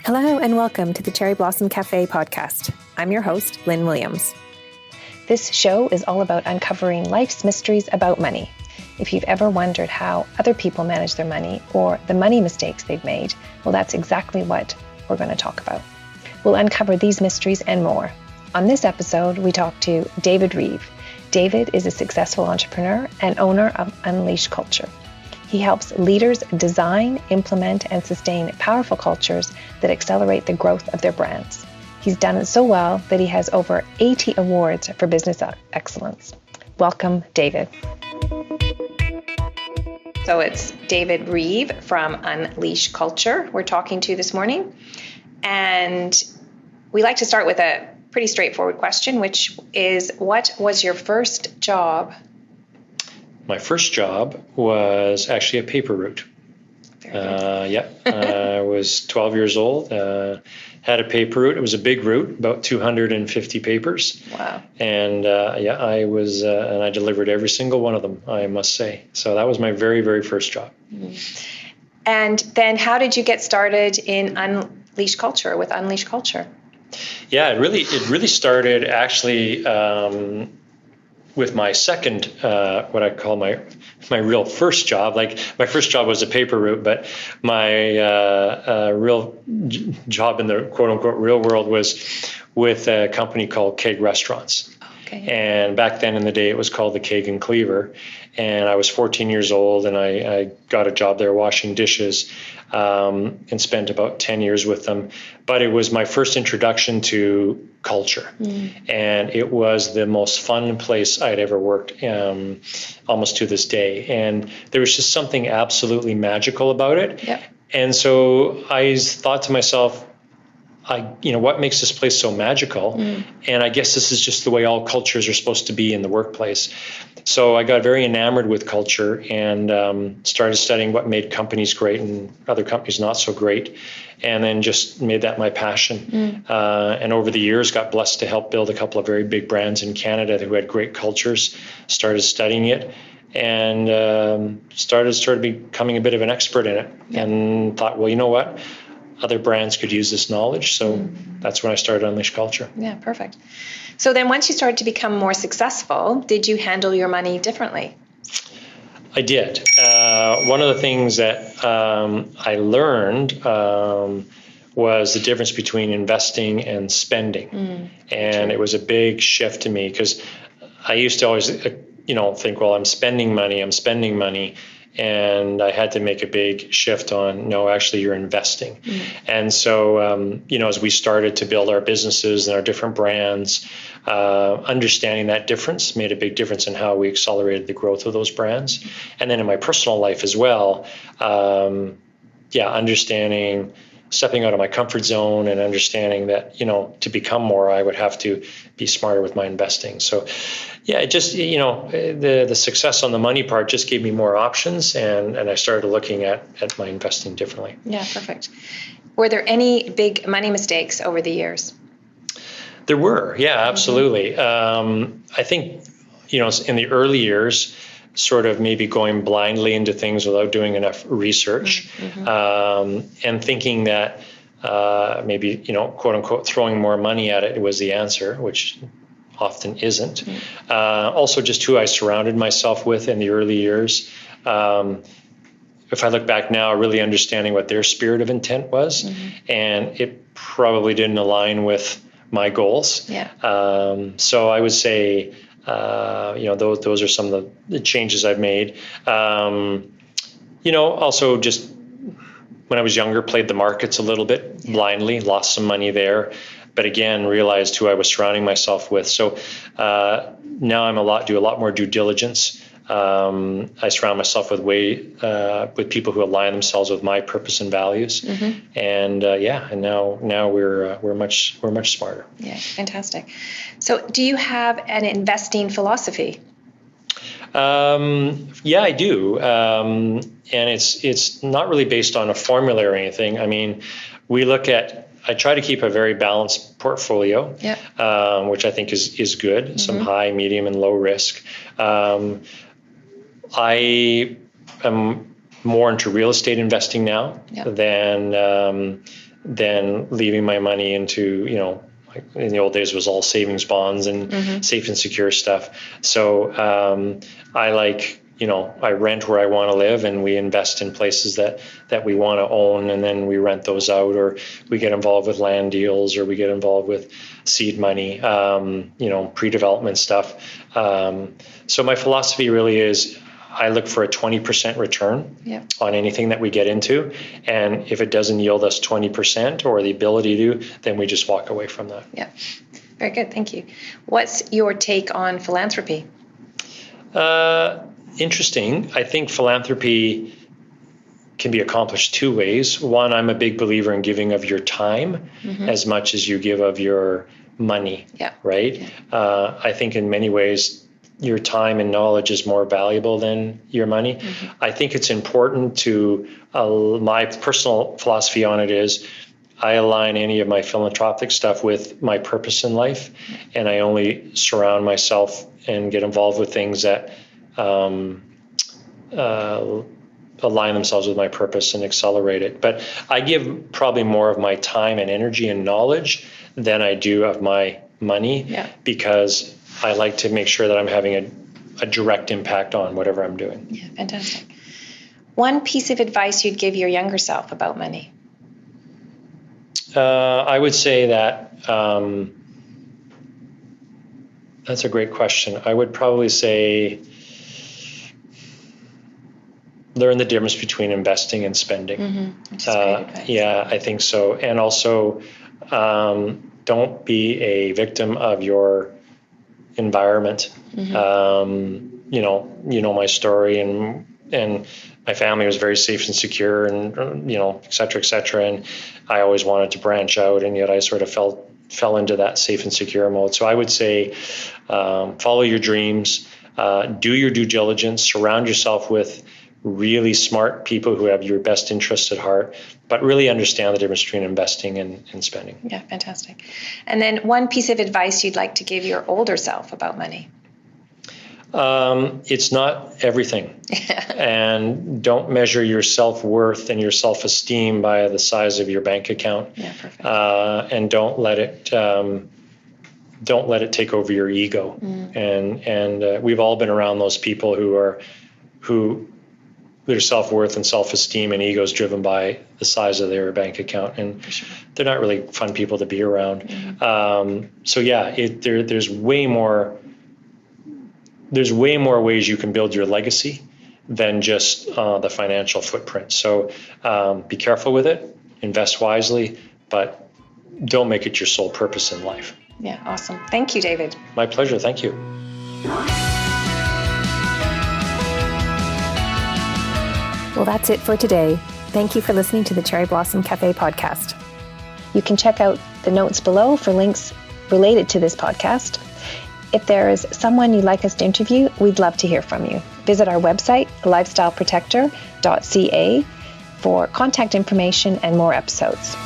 Hello and welcome to the Cherry Blossom Cafe podcast. I'm your host, Lynn Williams. This show is all about uncovering life's mysteries about money. If you've ever wondered how other people manage their money or the money mistakes they've made, well, that's exactly what we're going to talk about. We'll uncover these mysteries and more. On this episode, we talk to David Reeve. David is a successful entrepreneur and owner of Unleash Culture. He helps leaders design, implement, and sustain powerful cultures that accelerate the growth of their brands. He's done it so well that he has over 80 awards for business excellence. Welcome, David. So it's David Reeve from Unleash Culture we're talking to this morning. And we like to start with a pretty straightforward question, which is, what was your first job? My first job was actually a paper route. I was 12 years old, had a paper route. It was a big route, about 250 papers. Wow. And I was, and I delivered every single one of them, I must say. So that was my very, very first job. Mm-hmm. And then how did you get started in Unleash Culture, with Unleash Culture? Yeah, it really started actually with my second, what I call my real first job. Like, my first job was a paper route, but my real job in the quote unquote real world was with a company called Keg Restaurants. Okay. And back then in the day, it was called the Keg and Cleaver. And I was 14 years old, and I got a job there washing dishes, and spent about 10 years with them. But it was my first introduction to culture. And it was the most fun place I'd ever worked, almost to this day. And there was just something absolutely magical about it. Yep. And so I thought to myself, what makes this place so magical? And I guess this is just the way all cultures are supposed to be in the workplace. So I got very enamored with culture and started studying what made companies great and other companies not so great, and then just made that my passion. And over the years, got blessed to help build a couple of very big brands in Canada who had great cultures, started studying it, and started becoming a bit of an expert in it. And thought, well, you know what? Other brands could use this knowledge. So that's when I started Unleash Culture. Yeah, perfect. So then once you started to become more successful, did you handle your money differently? I did. One of the things that I learned was the difference between investing and spending. And it was a big shift to me, because I used to always, think, well, I'm spending money. And I had to make a big shift on, no, actually you're investing. And so, as we started to build our businesses and our different brands, understanding that difference made a big difference in how we accelerated the growth of those brands. And then in my personal life as well, understanding, stepping out of my comfort zone and understanding that, to become more, I would have to be smarter with my investing. So it just, the success on the money part just gave me more options, and I started looking at my investing differently. Yeah, perfect. Were there any big money mistakes over the years? There were, yeah, absolutely. I think, in the early years, sort of maybe going blindly into things without doing enough research, and thinking that maybe, quote unquote, throwing more money at it was the answer, which often isn't. Also, just who I surrounded myself with in the early years. If I look back now, really understanding what their spirit of intent was, and it probably didn't align with my goals. Yeah. So I would say, those are some of the changes I've made. Also just when I was younger, played the markets a little bit blindly, lost some money there, but again, realized who I was surrounding myself with. So now do a lot more due diligence. I surround myself with people who align themselves with my purpose and values, and now we're much smarter. Yeah, fantastic. So, do you have an investing philosophy? Yeah, I do, and it's not really based on a formula or anything. I mean, I try to keep a very balanced portfolio, which I think is good. Some high, medium, and low risk. I am more into real estate investing now than than leaving my money into, like in the old days it was all savings bonds and safe and secure stuff. So I like, I rent where I want to live, and we invest in places that we want to own, and then we rent those out, or we get involved with land deals, or we get involved with seed money, pre-development stuff. So my philosophy really is I look for a 20% return on anything that we get into. And if it doesn't yield us 20% or the ability to, then we just walk away from that. Yeah. Very good. Thank you. What's your take on philanthropy? Interesting. I think philanthropy can be accomplished two ways. One, I'm a big believer in giving of your time as much as you give of your money. Yeah. Right? Yeah. I think in many ways, your time and knowledge is more valuable than your money. I think it's important to, my personal philosophy on it is I align any of my philanthropic stuff with my purpose in life, and I only surround myself and get involved with things that align themselves with my purpose and accelerate it. But I give probably more of my time and energy and knowledge than I do of my money, because I like to make sure that I'm having a direct impact on whatever I'm doing. Yeah, fantastic. One piece of advice you'd give your younger self about money? I would say that that's a great question. I would probably say learn the difference between investing and spending. Which is great advice. Yeah, I think so. And also, don't be a victim of your environment. My story, and my family was very safe and secure, and et cetera, and I always wanted to branch out, and yet I sort of fell into that safe and secure mode. So I would say follow your dreams, do your due diligence, surround yourself with really smart people who have your best interests at heart, but really understand the difference between investing and spending. Yeah, fantastic. And then one piece of advice you'd like to give your older self about money? It's not everything. And don't measure your self-worth and your self-esteem by the size of your bank account. Yeah, perfect. And don't let it take over your ego. And we've all been around those people who their self-worth and self-esteem and ego is driven by the size of their bank account, and they're not really fun people to be around. There's way more ways you can build your legacy than just the financial footprint. So be careful with it, invest wisely, but don't make it your sole purpose in life. Yeah, awesome. Thank you, David. My pleasure. Thank you. Well, that's it for today. Thank you for listening to the Cherry Blossom Cafe podcast. You can check out the notes below for links related to this podcast. If there is someone you'd like us to interview, we'd love to hear from you. Visit our website, lifestyleprotector.ca, for contact information and more episodes.